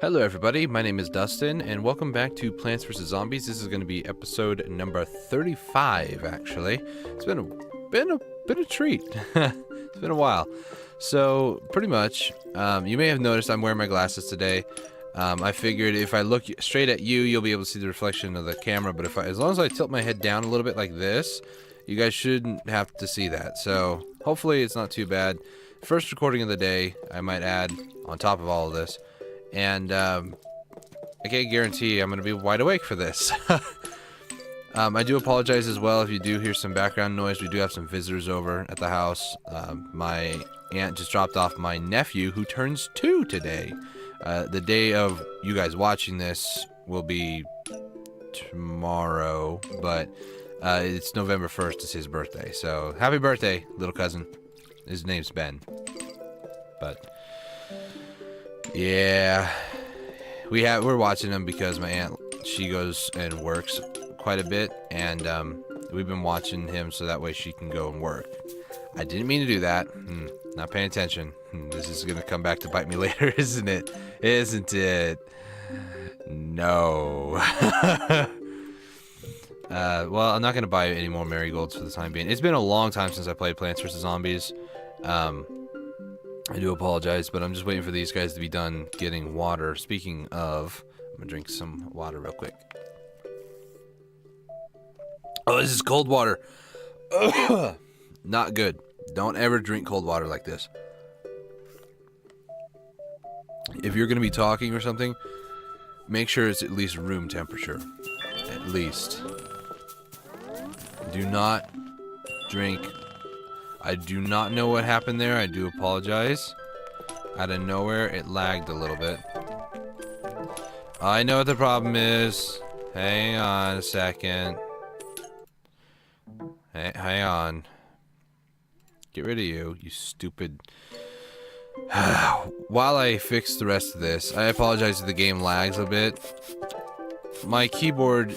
Hello everybody, my name is Dustin, and welcome back to Plants vs. Zombies. This is going to be episode number 35, actually. It's been a bit of treat. It's been a while. So, pretty much, you may have noticed I'm wearing my glasses today. I figured if I look straight at you, you'll be able to see the reflection of the camera, but as long as I tilt my head down a little bit like this, you guys shouldn't have to see that. So, hopefully it's not too bad. First recording of the day, I might add, on top of all of this. And I can't guarantee I'm going to be wide awake for this. I do apologize as well if you do hear some background noise. We do have some visitors over at the house. My aunt just dropped off my nephew, who turns 2 today. The day of you guys watching this will be tomorrow, but it's November 1st. It's his birthday. So happy birthday, little cousin. His name's Ben. But yeah, we're watching him because my aunt, she goes and works quite a bit, and we've been watching him so that way she can go and work. I didn't mean to do that. Not paying attention. This is gonna come back to bite me later, isn't it? Isn't it? No. Well, I'm not gonna buy any more marigolds for the time being. It's been a long time since I played Plants vs. Zombies. I do apologize, but I'm just waiting for these guys to be done getting water. Speaking of, I'm gonna drink some water real quick. Oh, this is cold water. Not good. Don't ever drink cold water like this. If you're gonna be talking or something, make sure it's at least room temperature. At least. Do not drink. I do not know what happened there. I do apologize. Out of nowhere, it lagged a little bit. I know what the problem is. Hang on a second. Hang on. Get rid of you, you stupid. While I fix the rest of this, I apologize if the game lags a bit. My keyboard,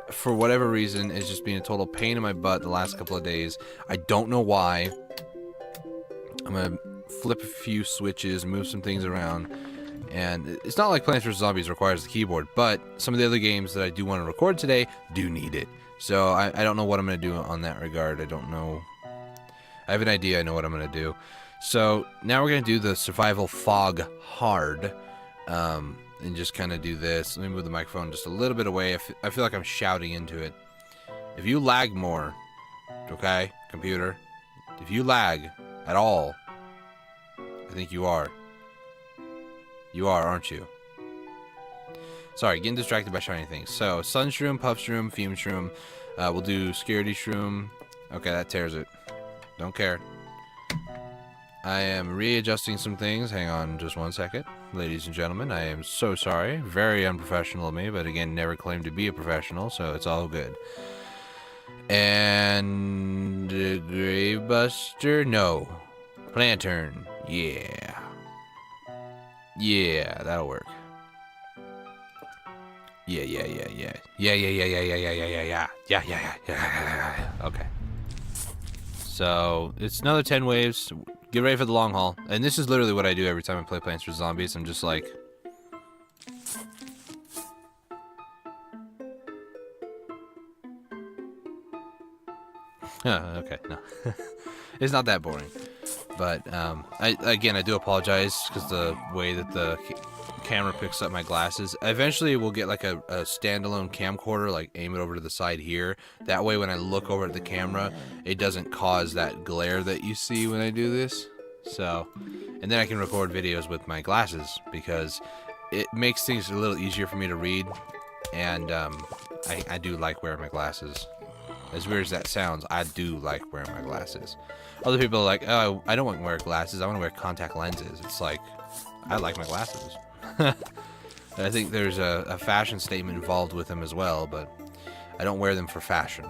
for whatever reason, is just being a total pain in my butt the last couple of days. I don't know why. I'm gonna flip a few switches, move some things around, and it's not like Plants vs. Zombies requires the keyboard, but some of the other games that I do want to record today do need it. So I don't know what I'm gonna do on that regard. I don't know. I have an idea. I know what I'm gonna do. So now we're gonna do the Survival Fog Hard. And just kind of do this. Let me move the microphone just a little bit away. I feel like I'm shouting into it. If you lag more, okay, computer, if you lag at all, I think you are. You are, aren't you? Sorry, getting distracted by shiny things. So, Sun Shroom, Puff Shroom, Fume Shroom. We'll do Scaredy Shroom. Okay, that tears it. Don't care. I am readjusting some things. Hang on just one second. Ladies and gentlemen, I am so sorry. Very unprofessional of me, but again, never claimed to be a professional, so it's all good. And Gravebuster? No. Plantern. Yeah. Yeah, that'll work. Yeah. Okay. So, it's another 10 waves. Get ready for the long haul. And this is literally what I do every time I play Plants vs. Zombies. I'm just like... okay, no. It's not that boring. But, I do apologize because the way that the camera picks up my glasses. Eventually, we'll get like a standalone camcorder, like aim it over to the side here. That way, when I look over at the camera, it doesn't cause that glare that you see when I do this. So, and then I can record videos with my glasses because it makes things a little easier for me to read. And I do like wearing my glasses. As weird as that sounds, I do like wearing my glasses. Other people are like, oh, I don't want to wear glasses. I want to wear contact lenses. It's like, I like my glasses. I think there's a fashion statement involved with them as well, but I don't wear them for fashion.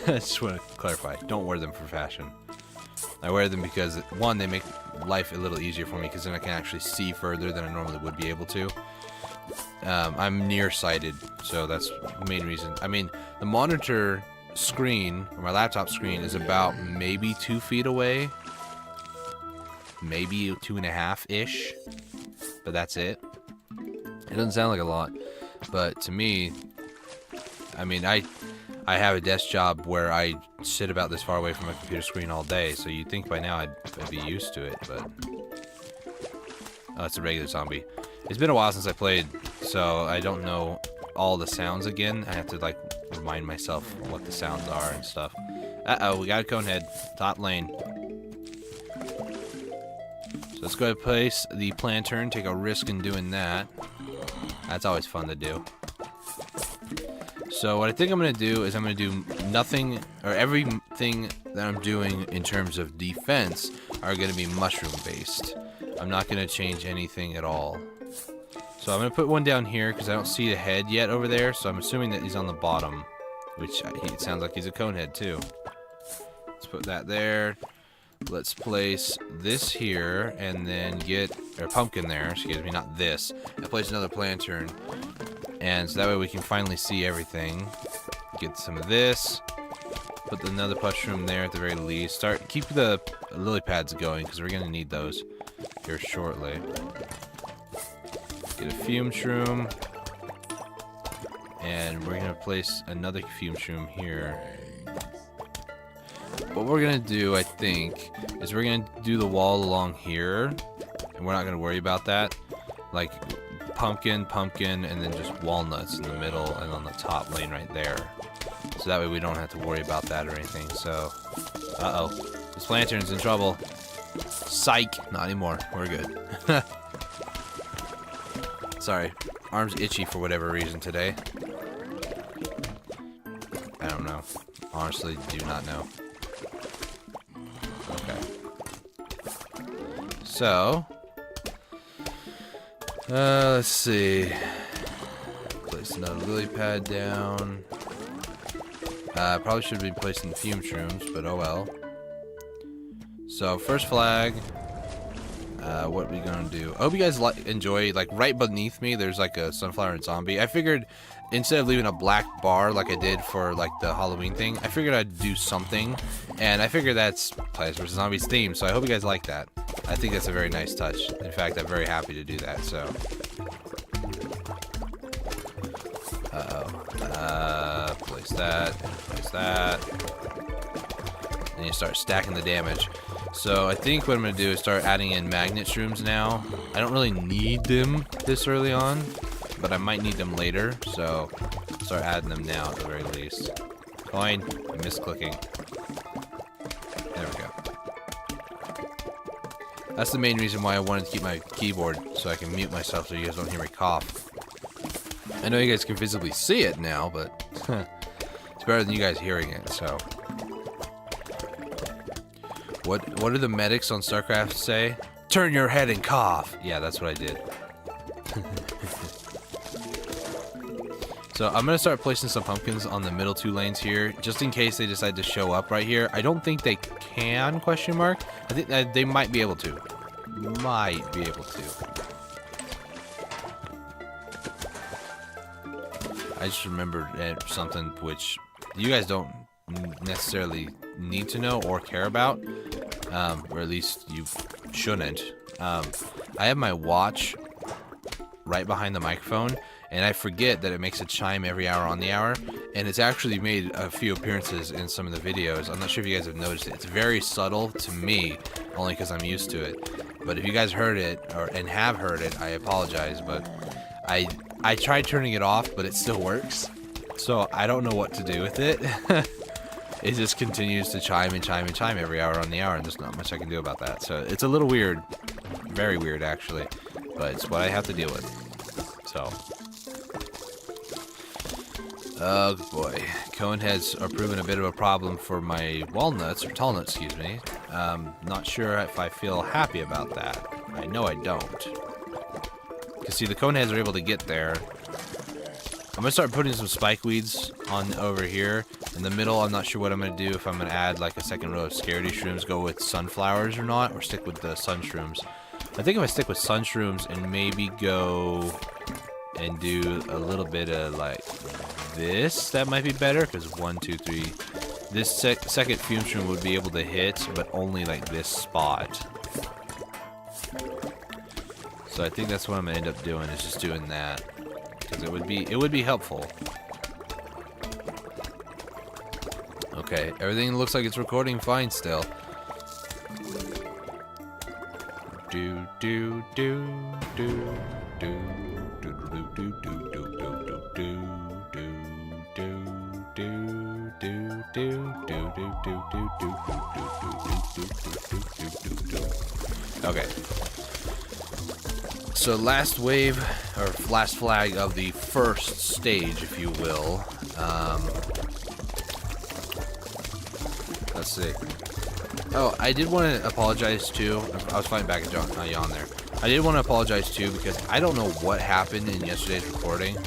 I just want to clarify. Don't wear them for fashion. I wear them because, one, they make life a little easier for me because then I can actually see further than I normally would be able to. I'm nearsighted, so that's the main reason. I mean, the monitor screen, or my laptop screen, is about maybe 2 feet away. Maybe 2.5-ish. But that's it. It doesn't sound like a lot, but to me, I mean, I have a desk job where I sit about this far away from my computer screen all day, so you'd think by now I'd be used to it, but... Oh, it's a regular zombie. It's been a while since I played, so I don't know all the sounds again. I have to, like, remind myself what the sounds are and stuff. Uh-oh, we got a Conehead. Top lane. So let's go ahead and place the Plantern, take a risk in doing that. That's always fun to do. So what I think I'm going to do is I'm going to do nothing, or everything that I'm doing in terms of defense are going to be mushroom based. I'm not going to change anything at all. So I'm going to put one down here because I don't see the head yet over there, so I'm assuming that he's on the bottom, which it sounds like he's a Conehead too. Let's put that there. Let's place this here and then get, or pumpkin there, excuse me, not this, and place another Plantern. And so that way we can finally see everything. Get some of this. Put another mushroom there at the very least. Keep the lily pads going because we're going to need those here shortly. Get a fume shroom. And we're going to place another fume shroom here. What we're going to do, I think, is we're going to do the wall along here. And we're not going to worry about that. Like... pumpkin, and then just walnuts in the middle and on the top lane right there. So that way we don't have to worry about that or anything. So, uh-oh. This Plantern's in trouble. Psych! Not anymore. We're good. Sorry. Arm's itchy for whatever reason today. I don't know. Honestly, do not know. Okay. So... let's see. Place another lily pad down. Probably should have been placing the fume shrooms, but oh well. So first flag. What are we gonna do? I hope you guys enjoy. Like right beneath me, there's like a sunflower and zombie. I figured instead of leaving a black bar like I did for like the Halloween thing, I figured I'd do something, and I figured that's Plants vs Zombies theme. So I hope you guys like that. I think that's a very nice touch. In fact, I'm very happy to do that, so. Place that, place that. And you start stacking the damage. So I think what I'm going to do is start adding in magnet shrooms now. I don't really need them this early on, but I might need them later, so start adding them now at the very least. Coin, I misclicking. There we go. That's the main reason why I wanted to keep my keyboard, so I can mute myself so you guys don't hear me cough. I know you guys can visibly see it now, but it's better than you guys hearing it, so. What do the medics on StarCraft say? Turn your head and cough! Yeah, that's what I did. So I'm going to start placing some pumpkins on the middle two lanes here, just in case they decide to show up right here. I don't think they can, question mark. I think that they might be able to. Might be able to. I just remembered something which you guys don't necessarily need to know or care about, or at least you shouldn't. I have my watch right behind the microphone, and I forget that it makes a chime every hour on the hour, and it's actually made a few appearances in some of the videos. I'm not sure if you guys have noticed it. It's very subtle to me, only because I'm used to it. But if you guys heard it, and have heard it, I apologize, but I tried turning it off, but it still works. So I don't know what to do with it. It just continues to chime and chime and chime every hour on the hour, and there's not much I can do about that. So it's a little weird. Very weird, actually. But it's what I have to deal with. So. Oh boy. Coneheads are proving a bit of a problem for my walnuts, or tall nuts, excuse me. Not sure if I feel happy about that. I know I don't. Because see, the coneheads are able to get there. I'm going to start putting some spike weeds on over here. In the middle, I'm not sure what I'm going to do, if I'm going to add like a second row of scaredy shrooms, go with sunflowers or not, or stick with the sun shrooms. I think if I stick with sun shrooms and maybe go and do a little bit of like this, that might be better, because 1, 2, 3. This second fume shroom would be able to hit, but only like this spot. So I think that's what I'm gonna end up doing, is just doing that, because it would be helpful. Okay, everything looks like it's recording fine still. Do do do do do do do do do do do do do. Okay. So last wave, or last flag of the first stage, if you will. Let's see. Oh, I did want to apologize too. I was fighting back at Yawn there. I did want to apologize too, because I don't know what happened in yesterday's recording.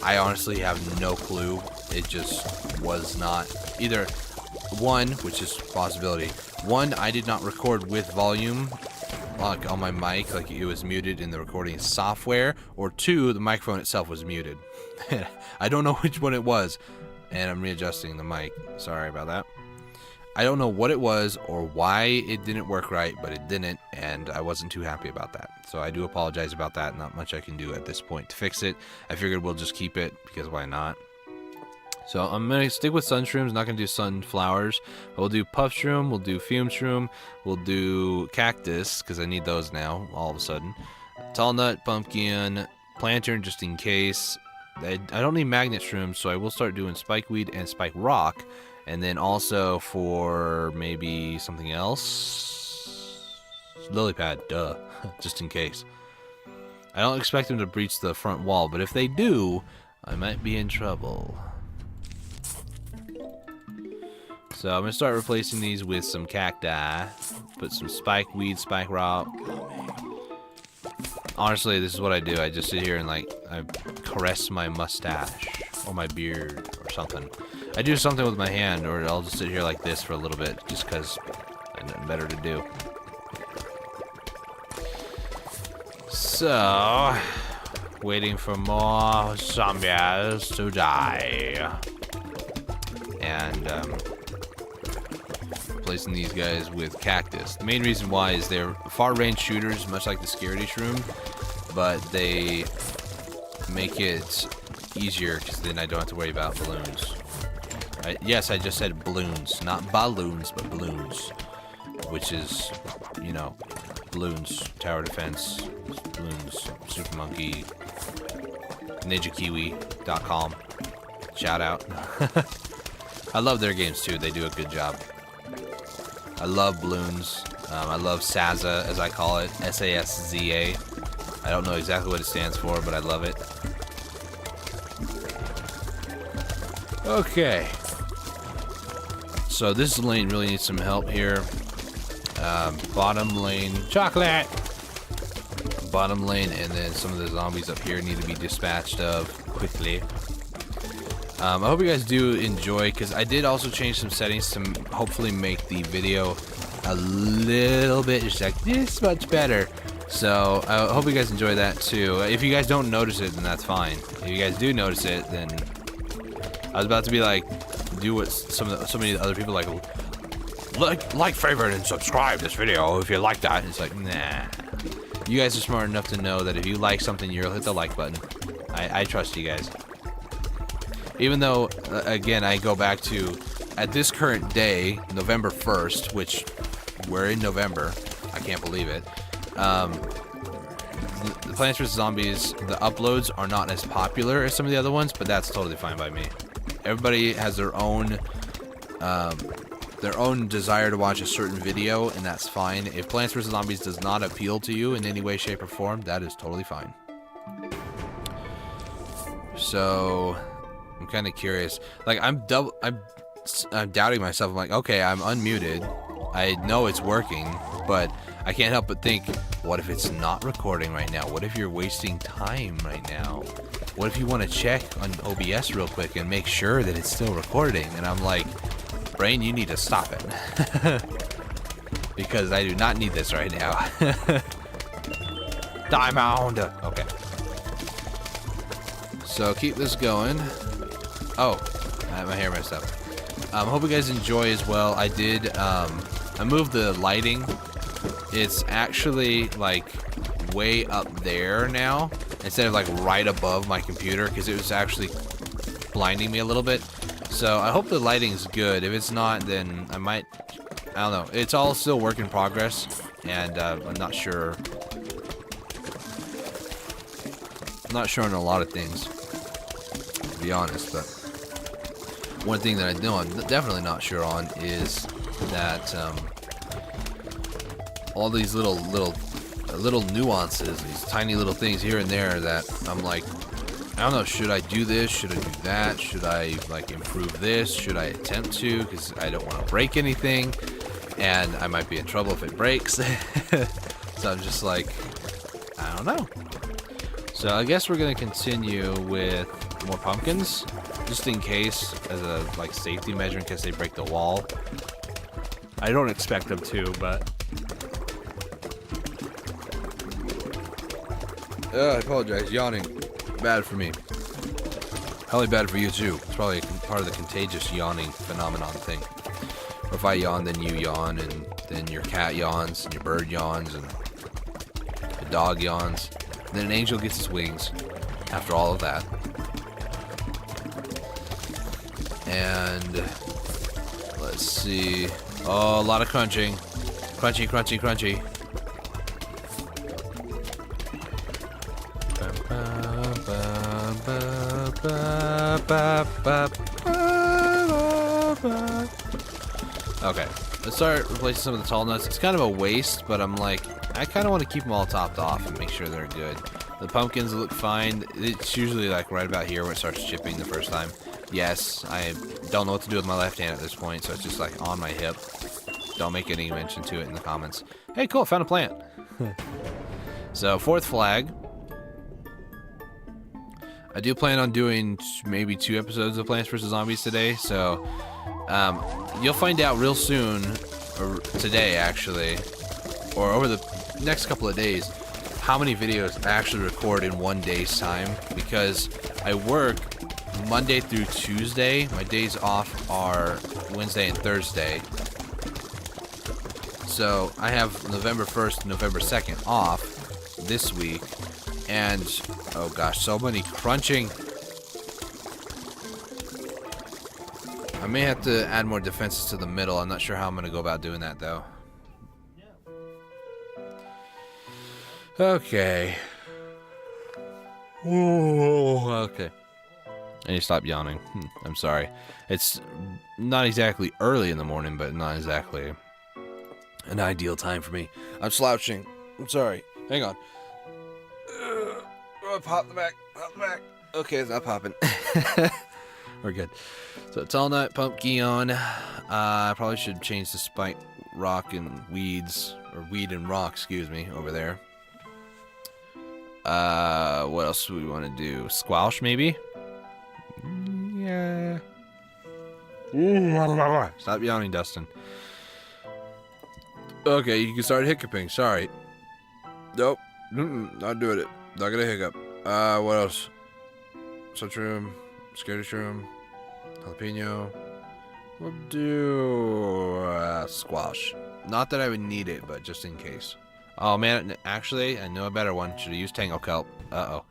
I honestly have no clue. It just was not either one, which is a possibility. One, I did not record with volume, like on my mic, like it was muted in the recording software, or two, the microphone itself was muted. I don't know which one it was, and I'm readjusting the mic. Sorry about that. I don't know what it was or why it didn't work right, but it didn't, and I wasn't too happy about that. So I do apologize about that. Not much I can do at this point to fix it. I figured we'll just keep it, because why not? So I'm going to stick with Sunshrooms, not going to do Sunflowers. We'll do Puff Shroom, we'll do Fume Shroom, we'll do Cactus, because I need those now, all of a sudden. Tall Nut, Pumpkin, Planter, just in case. I don't need Magnet Shrooms, so I will start doing Spikeweed and Spike Rock. And then also for maybe something else, Lily Pad, duh, just in case. I don't expect them to breach the front wall, but if they do, I might be in trouble. So I'm going to start replacing these with some cacti, put some Spike Weed, Spike Rock. Honestly, this is what I do. I just sit here and I caress my mustache or my beard or something. I do something with my hand, or I'll just sit here like this for a little bit, just because I have nothing better to do. So, waiting for more zombies to die. And, replacing these guys with Cactus. The main reason why is they're far-range shooters, much like the Scaredy Shroom, but they make it easier, because then I don't have to worry about balloons. Yes, I just said balloons, not balloons, but balloons, which is, you know, balloons, tower defense, balloons, Super Monkey, NinjaKiwi.com, shout out. I love their games too, they do a good job. I love balloons, I love SAZA, as I call it, S-A-S-Z-A. I don't know exactly what it stands for, but I love it. Okay. So this lane really needs some help here. Bottom lane, chocolate! Bottom lane, and then some of the zombies up here need to be dispatched of quickly. I hope you guys do enjoy, because I did also change some settings to hopefully make the video a little bit just like this much better. So I hope you guys enjoy that too. If you guys don't notice it, then that's fine. If you guys do notice it, then I was about to be like, do what so many other people like, favorite, and subscribe this video if you like that. And it's like, nah. You guys are smart enough to know that if you like something, you'll hit the like button. I trust you guys. Even though, again, I go back to, at this current day, November 1st, which we're in November, I can't believe it. The Plants vs. Zombies, the uploads are not as popular as some of the other ones, but that's totally fine by me. Everybody has their own desire to watch a certain video, and that's fine. If Plants vs. Zombies does not appeal to you in any way, shape, or form, that is totally fine. So I'm kind of curious. Like, I'm doubting myself. I'm like, okay, I'm unmuted. I know it's working, but I can't help but think, what if it's not recording right now? What if you're wasting time right now? What if you want to check on OBS real quick and make sure that it's still recording? And I'm like, brain, you need to stop it. Because I do not need this right now. Diamond! Okay. So keep this going. Oh, I have my hair messed up. Hope you guys enjoy as well. I did, I moved the lighting. It's actually like way up there now instead of like right above my computer because it was actually blinding me a little bit. So I hope the lighting's good. If it's not, then I might, I don't know. It's all still work in progress, and I'm not sure. I'm not sure on a lot of things, to be honest. But one thing that I know I'm definitely not sure on is that all these little nuances, these tiny little things here and there that I'm like, I don't know, should I do this? Should I do that? Should I like improve this? Should I attempt to? Because I don't want to break anything, and I might be in trouble if it breaks. So I'm just like, I don't know. So I guess we're gonna continue with more pumpkins, just in case, as a like safety measure in case they break the wall. I don't expect them to, but. I apologize, yawning. Bad for me. Probably bad for you too. It's probably part of the contagious yawning phenomenon thing. Or if I yawn, then you yawn, and then your cat yawns, and your bird yawns, and the dog yawns. And then an angel gets his wings after all of that. And let's see. Oh, a lot of crunching. Crunchy, crunchy, crunchy. Okay, let's start replacing some of the tall nuts. It's kind of a waste, but I'm like, I kind of want to keep them all topped off and make sure they're good. The pumpkins look fine. It's usually like right about here where it starts chipping the first time. Yes, I don't know what to do with my left hand at this point, so it's just like on my hip. Don't make any mention to it in the comments. Hey, cool, found a plant. So, fourth flag. I do plan on doing maybe 2 episodes of Plants vs. Zombies today, so you'll find out real soon, or today actually, or over the next couple of days, how many videos I actually record in one day's time, because I work Monday through Tuesday. My days off are Wednesday and Thursday. So I have November 1st and November 2nd off this week. And, oh gosh, so many crunching. I may have to add more defenses to the middle. I'm not sure how I'm going to go about doing that, though. Okay. Ooh, okay. I need to stop yawning. I'm sorry. It's not exactly early in the morning, but not exactly an ideal time for me. I'm slouching. I'm sorry. Hang on. Pop the back. Pop the back. Okay, it's not popping. We're good. So, tall nut, pumpkin. I probably should change the spike rock and weeds, or weed and rock, excuse me, over there. What else do we want to do? Squash, maybe? Yeah. Stop yawning, Dustin. Okay, you can start hiccuping. Sorry. Nope. Not doing it. Not gonna hiccup. What else? Sunshroom, Scary Shroom, Jalapeno. We'll do squash. Not that I would need it, but just in case. Oh man, actually, I know a better one. Should have used Tango Kelp. Uh-oh.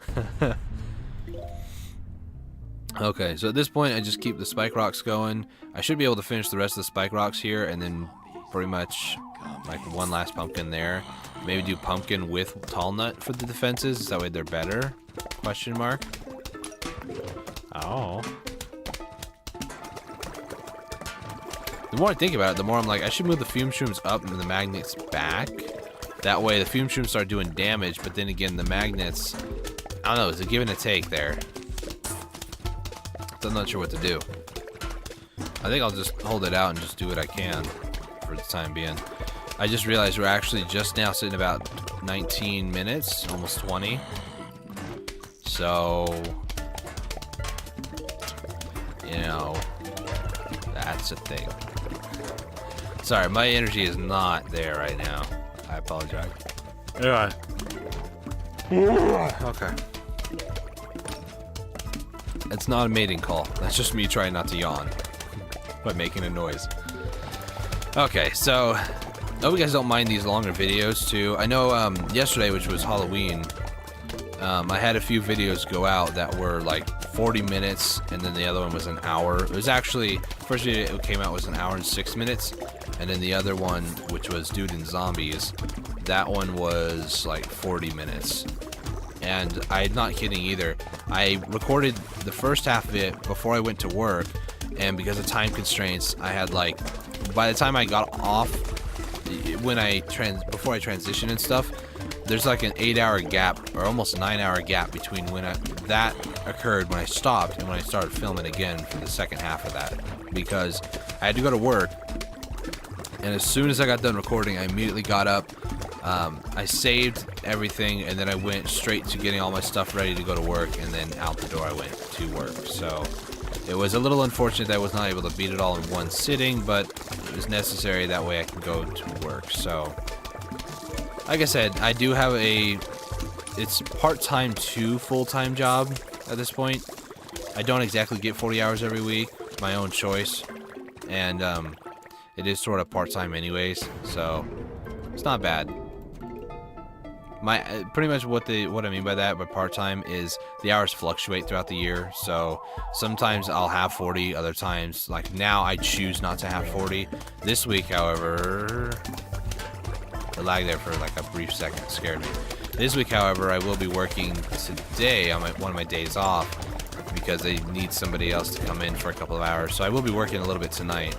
Okay, so at this point, I just keep the spike rocks going. I should be able to finish the rest of the spike rocks here, and then pretty much like one last pumpkin there. Maybe do pumpkin with tall nut for the defenses, that way they're better? Question mark. Oh. The more I think about it, the more I'm like, I should move the fume shrooms up and the magnets back. That way the fume shrooms start doing damage, but then again, the magnets, I don't know, it's a give and a take there. So I'm not sure what to do. I think I'll just hold it out and just do what I can for the time being. I just realized we're actually just now sitting about 19 minutes, almost 20. So, you know, that's a thing. Sorry, my energy is not there right now. I apologize. Anyway. Okay. It's not a mating call. That's just me trying not to yawn by making a noise. Okay, so I hope you guys don't mind these longer videos too. I know yesterday, which was Halloween, I had a few videos go out that were like 40 minutes, and then the other one was an hour. It was actually, first video it came out was an hour and 6 minutes, and then the other one, which was Dude and Zombies, that one was like 40 minutes. And I'm not kidding either. I recorded the first half of it before I went to work, and because of time constraints, I had like, by the time I got off, when before I transitioned and stuff, there's like an 8-hour gap, or almost 9-hour gap between when that occurred when I stopped and when I started filming again for the second half of that, because I had to go to work, and as soon as I got done recording, I immediately got up. I saved everything, and then I went straight to getting all my stuff ready to go to work, and then out the door I went to work. So it was a little unfortunate that I was not able to beat it all in one sitting, but it was necessary, that way I can go to work. So like I said, I do have it's part-time to full-time job at this point. I don't exactly get 40 hours every week, my own choice, and it is sort of part-time anyways, so it's not bad. Pretty much what I mean by that, by part-time, is the hours fluctuate throughout the year. So sometimes I'll have 40, other times, like now, I choose not to have 40. This week, however, the lag there for like a brief second scared me. This week, however, I will be working today on one of my days off because they need somebody else to come in for a couple of hours. So I will be working a little bit tonight,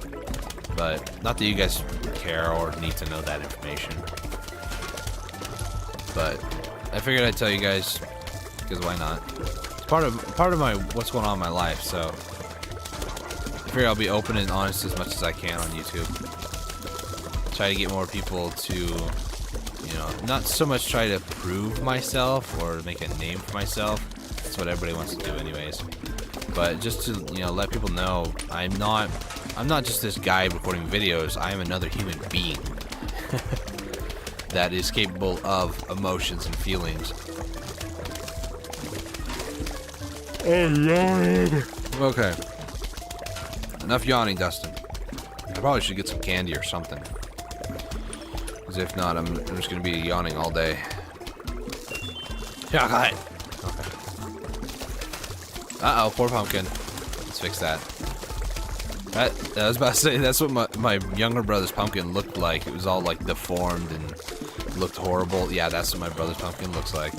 but not that you guys care or need to know that information. But I figured I'd tell you guys, because why not? It's part of my what's going on in my life, so I figure I'll be open and honest as much as I can on YouTube. Try to get more people to, you know, not so much try to prove myself or make a name for myself. That's what everybody wants to do anyways. But just to, you know, let people know I'm not just this guy recording videos. I am another human being. That is capable of emotions and feelings. Oh, Lord. Okay. Enough yawning, Dustin. I probably should get some candy or something. Because if not, I'm just going to be yawning all day. Yeah, okay. Uh-oh, poor pumpkin. Let's fix that. I was about to say, that's what my younger brother's pumpkin looked like. It was all like deformed and looked horrible. Yeah, that's what my brother's pumpkin looks like.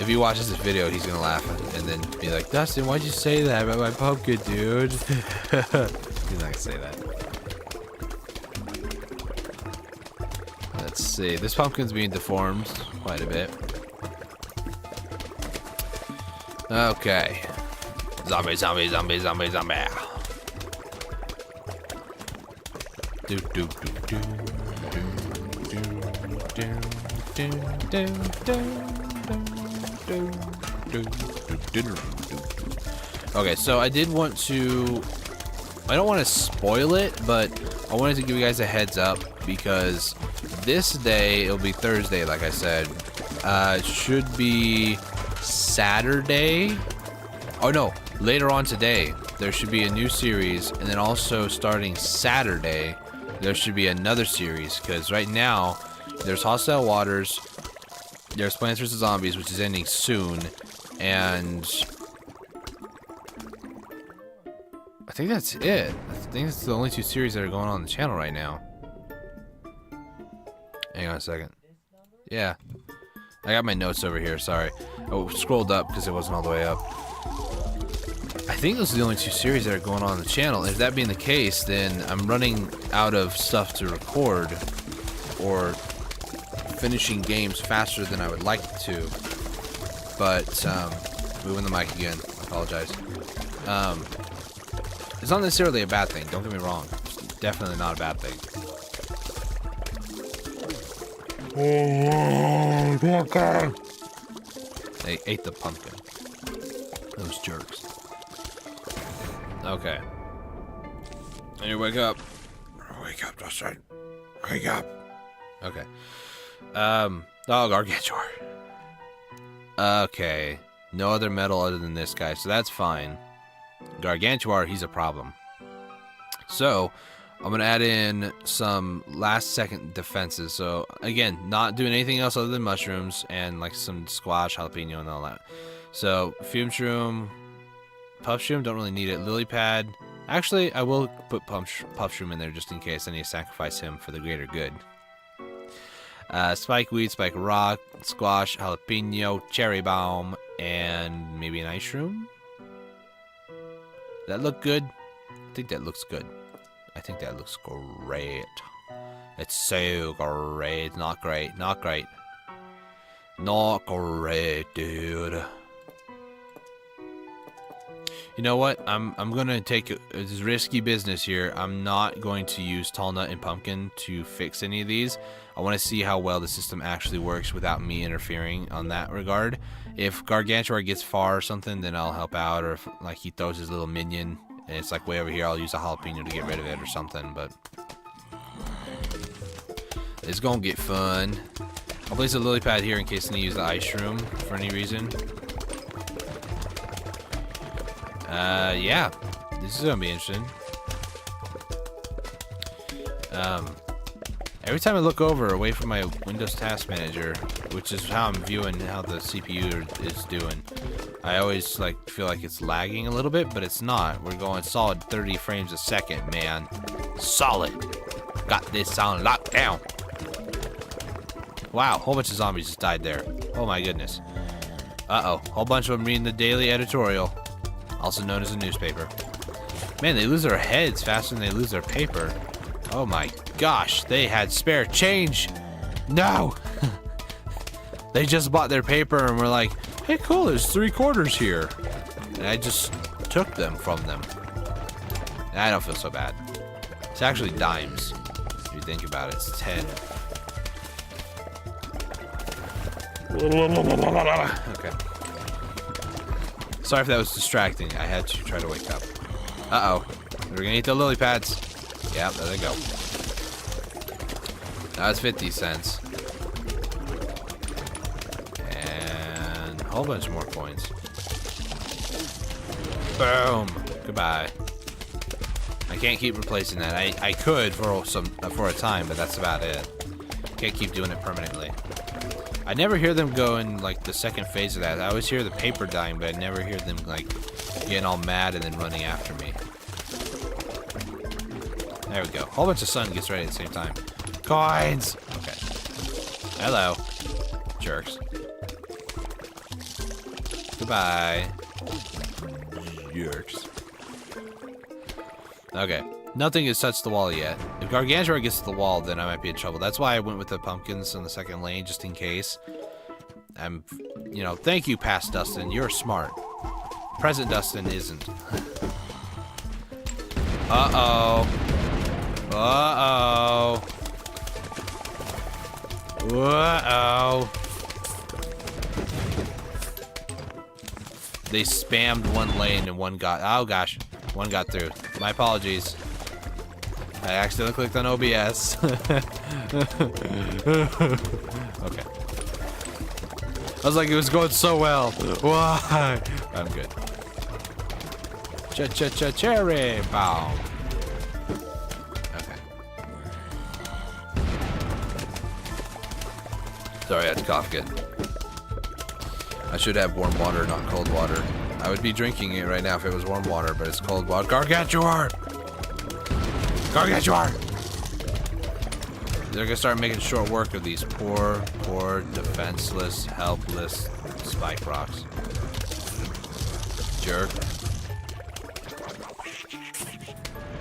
If he watches this video, he's gonna laugh and then be like, Dustin, why'd you say that about my pumpkin, dude? He's not gonna say that. Let's see. This pumpkin's being deformed quite a bit. Okay. Zombie, zombie, zombie, zombie, zombie. Do do do do. Okay, so I did want to, I don't want to spoil it, but I wanted to give you guys a heads up because this day, it'll be Thursday, like I said, should be Saturday. Oh no, later on today, there should be a new series, and then also starting Saturday, there should be another series, because right now, there's Hostile Waters, there's Plants vs. Zombies, which is ending soon, and I think that's it. I think that's the only two series that are going on the channel right now. Hang on a second. Yeah. I got my notes over here, sorry. I scrolled up because it wasn't all the way up. I think those are the only two series that are going on the channel. If that being the case, then I'm running out of stuff to record or finishing games faster than I would like to. But, moving the mic again. I apologize. It's not necessarily a bad thing. Don't get me wrong. It's definitely not a bad thing. They ate the pumpkin. Those jerks. Okay. And you wake up. Wake up, Dustin. Wake up. Okay. Oh, Gargantuar. Okay. No other metal other than this guy, so that's fine. Gargantuar, he's a problem. So, I'm gonna add in some last second defenses. So again, not doing anything else other than mushrooms and like some squash, jalapeno, and all that. So fume shroom, puff shroom, don't really need it. Lily pad. Actually, I will put puff shroom in there just in case I need to sacrifice him for the greater good. Spike weed, spike rock, squash, jalapeno, cherry bomb, and maybe an ice shroom. That look good? I think that looks good. I think that looks great. It's so great. Not great. Not great. Not great, dude. You know what? I'm gonna take it's risky business here. I'm not going to use tall nut and pumpkin to fix any of these. I want to see how well the system actually works without me interfering on that regard. If Gargantuar gets far or something, then I'll help out. Or if like he throws his little minion and it's like way over here, I'll use a jalapeno to get rid of it or something. But it's gonna get fun. I'll place a lily pad here in case I need to use the ice shroom for any reason. Yeah, this is gonna be interesting. Every time I look over away from my Windows Task Manager, which is how I'm viewing how the CPU is doing, I always like feel like it's lagging a little bit, but it's not. We're going solid 30 frames a second, man. Solid. Got this on lockdown. Wow, whole bunch of zombies just died there. Oh my goodness. Uh-oh, whole bunch of them reading the daily editorial, also known as a newspaper. Man, they lose their heads faster than they lose their paper. Oh my gosh, they had spare change. No! They just bought their paper and were like, hey cool, there's 3 quarters here. And I just took them from them. And I don't feel so bad. It's actually dimes, if you think about it. It's 10. Okay. Sorry if that was distracting. I had to try to wake up. Uh-oh. We're gonna eat the lily pads. Yeah, there they go. That was 50 cents. And a whole bunch more coins. Boom. Goodbye. I can't keep replacing that. I could for a time, but that's about it. Can't keep doing it permanently. I never hear them go in like the second phase of that. I always hear the paper dying, but I never hear them like getting all mad and then running after me. There we go. A whole bunch of sun gets ready at the same time. Coins! Okay. Hello. Jerks. Goodbye. Jerks. Okay. Nothing has touched the wall yet. If Gargantuar gets to the wall, then I might be in trouble. That's why I went with the pumpkins in the second lane, just in case. You know, thank you, past Dustin. You're smart. Present Dustin isn't. Uh-oh. Uh-oh. Uh-oh. They spammed one lane and one got... Oh, gosh. One got through. My apologies. I accidentally clicked on OBS. Okay. I was like, it was going so well. Why? I'm good. Cherry bomb. Okay. Sorry, I had to cough again. I should have warm water, not cold water. I would be drinking it right now if it was warm water, but it's cold water. Gargantuar! Gargantuar! They're gonna start making short work of these poor, defenseless, helpless spike rocks. Jerk.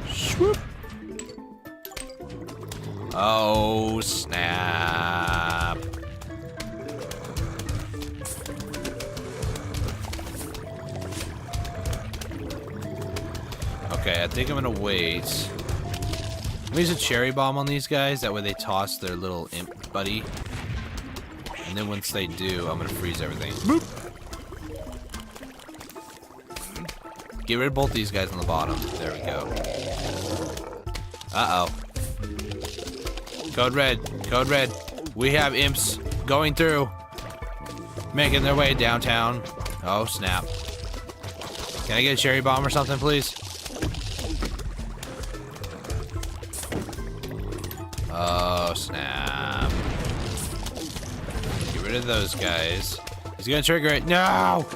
Swoop! Oh, snap. Okay, I think I'm gonna wait. I'm gonna use a cherry bomb on these guys, that way they toss their little imp buddy. And then once they do, I'm gonna freeze everything. Boop. Get rid of both these guys on the bottom. There we go. Uh-oh. Code red. Code red. We have imps going through. Making their way downtown. Oh, snap. Can I get a cherry bomb or something, please? snap. Get rid of those guys. He's gonna trigger it. No!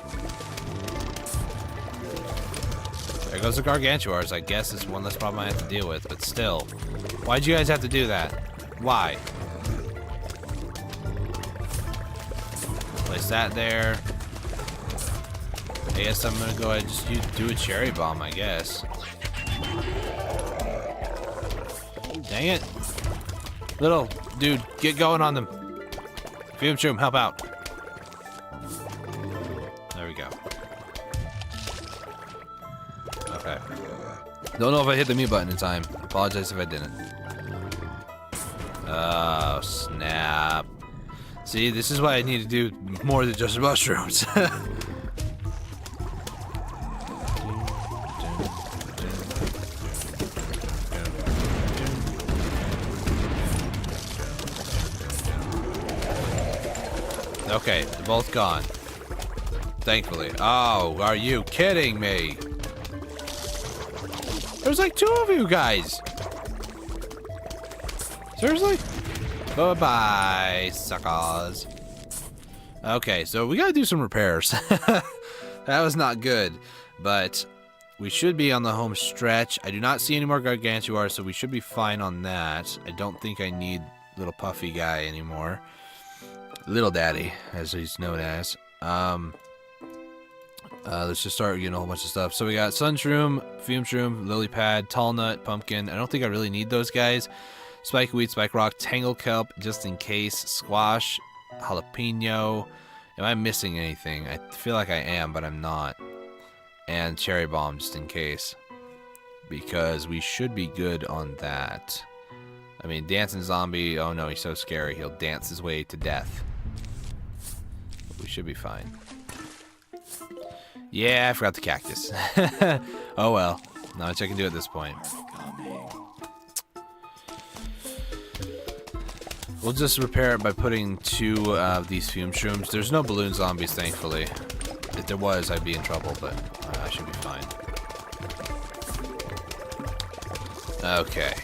There goes the Gargantuars. I guess it's one less problem I have to deal with, but still. Why'd you guys have to do that? Why? Place that there. I guess I'm gonna go ahead and just do a cherry bomb, I guess. Dang it. Little dude, get going on them. Fume Shroom, help out. There we go. Okay. Don't know if I hit the mute button in time. Apologize if I didn't. Oh, snap. See, this is why I need to do more than just mushrooms. Okay, they're both gone. Thankfully. Oh, are you kidding me? There's like 2 of you guys. Seriously? Bye-bye, suckers. Okay, so we gotta do some repairs. That was not good, but we should be on the home stretch. I do not see any more Gargantuars, so we should be fine on that. I don't think I need little puffy guy anymore. Little Daddy, as he's known as. Let's just start getting a whole bunch of stuff. So we got Sun Shroom, Fume Shroom, Lily Pad, Tall Nut, Pumpkin. I don't think I really need those guys. Spike Weed, Spike Rock, Tangle Kelp, just in case. Squash, Jalapeno. Am I missing anything? I feel like I am, but I'm not. And Cherry Bomb, just in case. Because we should be good on that. I mean, Dancing Zombie, oh no, he's so scary. He'll dance his way to death. We should be fine. Yeah, I forgot the cactus. Oh well. Not much I can do at this point. We'll just repair it by putting 2 of these Fume Shrooms. There's no balloon zombies, thankfully. If there was, I'd be in trouble, but I should be fine. Okay.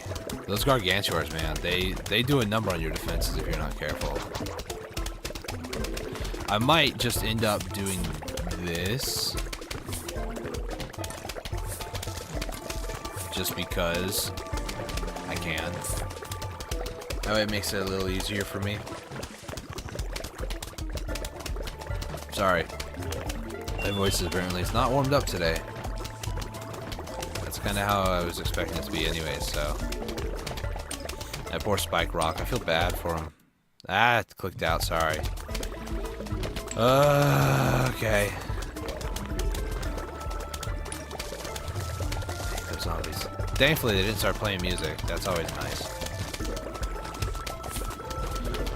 Those Gargantuars, man, they do a number on your defenses if you're not careful. I might just end up doing this. Just because I can. That way it makes it a little easier for me. Sorry. My voice is apparently it's not warmed up today. That's kind of how I was expecting it to be anyway, so. That poor Spike Rock, I feel bad for him. Ah, it clicked out, sorry. Okay. Those zombies. Thankfully, they didn't start playing music. That's always nice.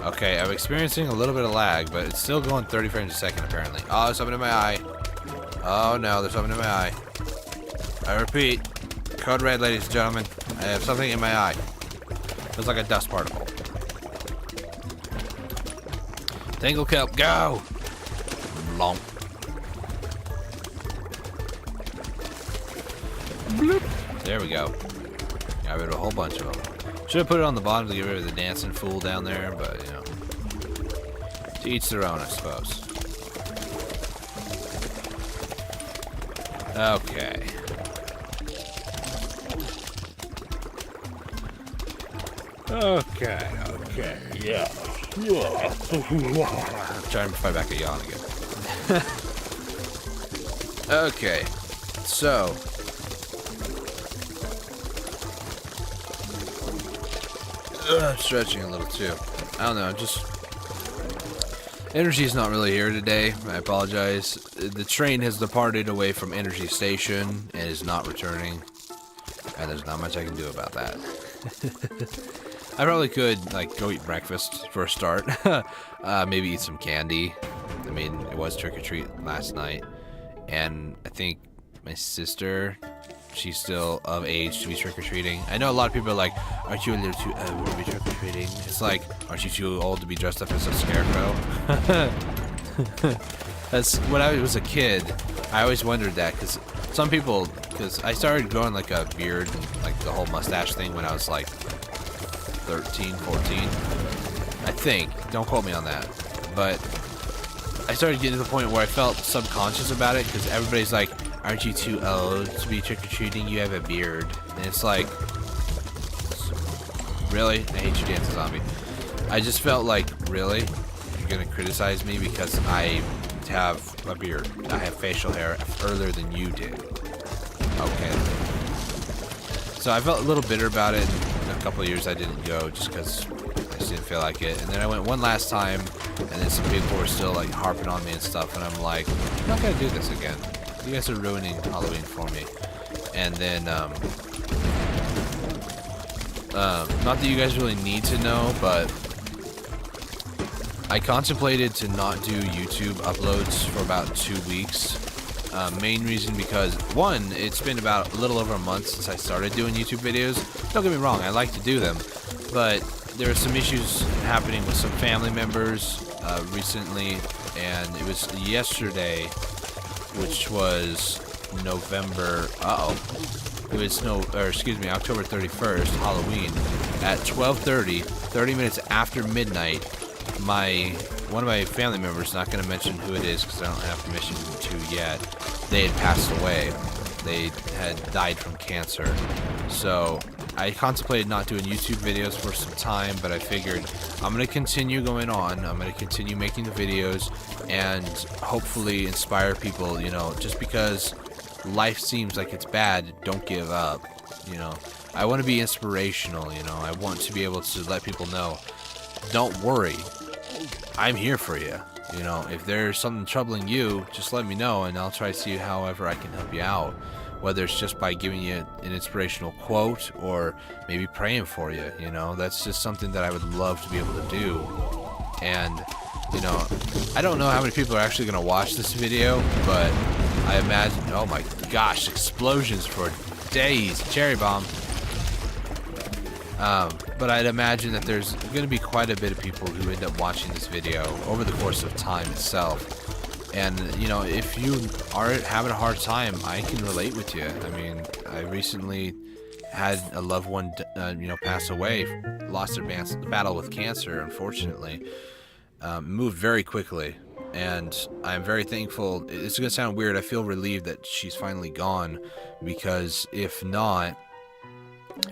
Okay, I'm experiencing a little bit of lag, but it's still going 30 frames a second, apparently. Oh, there's something in my eye. Oh, no, there's something in my eye. I repeat, code red, ladies and gentlemen. I have something in my eye. Feels like a dust particle. Tangle Kelp, go! Blomp. Bloop. There we go. Got rid of a whole bunch of them. Should have put it on the bottom to get rid of the dancing fool down there, but, you know. To each their own, I suppose. Okay. Okay, yeah. I'm trying to fight back a yawn again. Okay, so. I'm stretching a little too. I don't know, just. Energy's not really here today. I apologize. The train has departed away from Energy Station and is not returning. And there's not much I can do about that. I probably could, like, go eat breakfast for a start. Maybe eat some candy. I mean, it was trick-or-treat last night. And I think my sister, she's still of age to be trick-or-treating. I know a lot of people are like, aren't you a little too old to be trick-or-treating? It's like, aren't you too old to be dressed up as a scarecrow? That's, when I was a kid, I always wondered that, because some people, because I started growing like a beard and like the whole mustache thing when I was like 13, 14. I think. Don't quote me on that. But I started getting to the point where I felt subconscious about it because everybody's like, aren't you too old to be trick-or-treating? You have a beard. And it's like, really? I hate you, Dance Zombie. I just felt like, really? You're going to criticize me because I have a beard. I have facial hair further than you did. Okay. So I felt a little bitter about it. In a couple of years I didn't go just because I just didn't feel like it. And then I went one last time, and then some people were still like harping on me and stuff, and I'm like, I'm not gonna do this again. You guys are ruining Halloween for me. And then not that you guys really need to know, but I contemplated to not do YouTube uploads for about 2 weeks. Main reason because, one, it's been about a little over a month since I started doing YouTube videos. Don't get me wrong, I like to do them, but there are some issues happening with some family members recently, and it was yesterday, which was November, it was October 31st, Halloween, at 12:30, 30 minutes after midnight, one of my family members, not going to mention who it is because I don't have permission to yet, they had passed away. They had died from cancer. So I contemplated not doing YouTube videos for some time, but I figured I'm going to continue going on. I'm going to continue making the videos and hopefully inspire people, you know, just because life seems like it's bad, don't give up, you know. I want to be inspirational, you know. I want to be able to let people know, don't worry, I'm here for you. You know, if there's something troubling you, just let me know and I'll try to see however I can help you out. Whether it's just by giving you an inspirational quote or maybe praying for you, you know, that's just something that I would love to be able to do. And, you know, I don't know how many people are actually going to watch this video, but I imagine, oh my gosh, explosions for days, cherry bomb. But I'd imagine that there's going to be quite a bit of people who end up watching this video over the course of time itself. And, you know, if you are having a hard time, I can relate with you. I mean, I recently had a loved one, you know, pass away, lost their battle with cancer, unfortunately. Moved very quickly. And I'm very thankful. It's going to sound weird. I feel relieved that she's finally gone, because if not,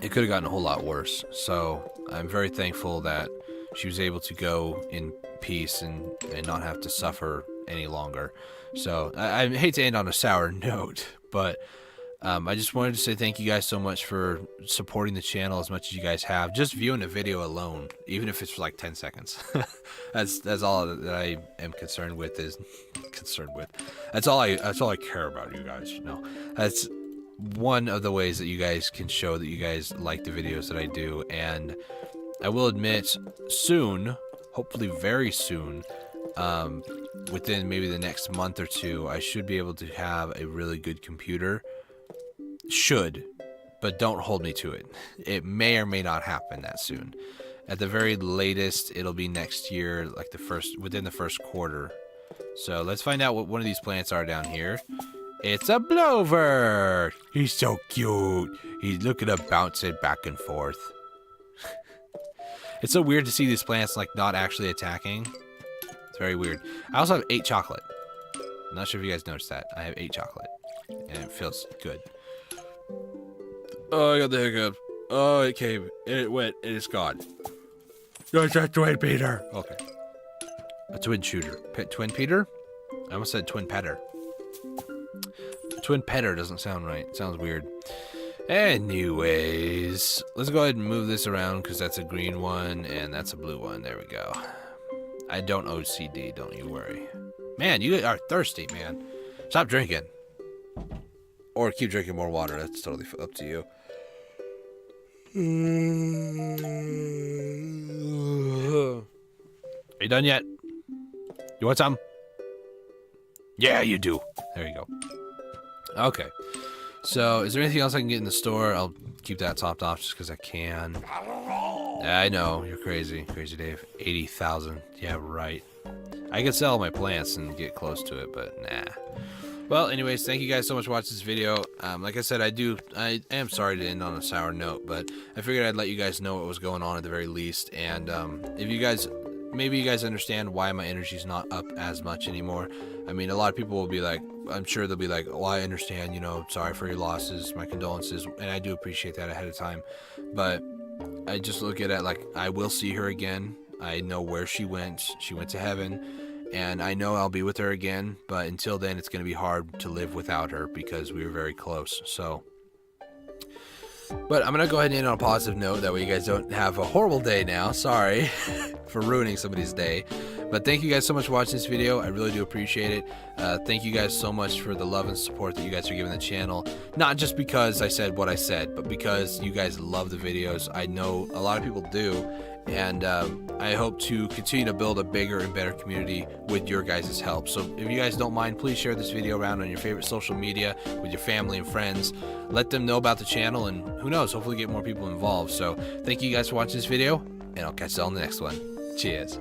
it could have gotten a whole lot worse. So I'm very thankful that she was able to go in peace and not have to suffer any longer. So I hate to end on a sour note, but I just wanted to say thank you guys so much for supporting the channel as much as you guys have. Just viewing a video alone, even if it's for like 10 seconds. that's all that I am concerned with. That's all I care about, you guys. No, that's one of the ways that you guys can show that you guys like the videos that I do. And I will admit, soon, hopefully very soon, within maybe the next month or two, I should be able to have a really good computer. Should, but don't hold me to it. It may or may not happen that soon. At the very latest, it'll be next year, like within the first quarter. So let's find out what one of these plants are down here. It's a blover. He's so cute. He's looking to bounce it back and forth. It's so weird to see these plants like not actually attacking. It's very weird. I also have 8 chocolate. I'm not sure if you guys noticed that. I have 8 chocolate, and it feels good. Oh, I got the hiccup. Oh, it came. It went. It is gone. It's a twin Peter. Okay. A twin shooter. Twin Peter? I almost said twin petter. Twin petter doesn't sound right. It sounds weird. Anyways, let's go ahead and move this around because that's a green one and that's a blue one. There we go. I don't OCD, don't you worry. Man, you are thirsty, man. Stop drinking. Or keep drinking more water. That's totally up to you. Are you done yet? You want some? Yeah, you do. There you go. Okay. So, is there anything else I can get in the store? I'll keep that topped off just because I can. I know, you're crazy. Crazy Dave. 80,000. Yeah, right. I could sell my plants and get close to it, but nah. Well, anyways, thank you guys so much for watching this video. Like I said, I am sorry to end on a sour note, but I figured I'd let you guys know what was going on at the very least. And if you guys, maybe you guys understand why my energy's not up as much anymore. I mean, a lot of people will be like, I'm sure they'll be like, well, I understand, you know, sorry for your losses, my condolences, and I do appreciate that ahead of time. But I just look at it like, I will see her again. I know where she went. She went to heaven. And I know I'll be with her again, but until then, it's going to be hard to live without her because we were very close. So, but I'm going to go ahead and end on a positive note. That way you guys don't have a horrible day now. Sorry for ruining somebody's day. But thank you guys so much for watching this video. I really do appreciate it. Thank you guys so much for the love and support that you guys are giving the channel. Not just because I said what I said, but because you guys love the videos. I know a lot of people do. And I hope to continue to build a bigger and better community with your guys' help. So if you guys don't mind, please share this video around on your favorite social media with your family and friends. Let them know about the channel, and who knows, hopefully get more people involved. So thank you guys for watching this video, and I'll catch you all in the next one. Cheers.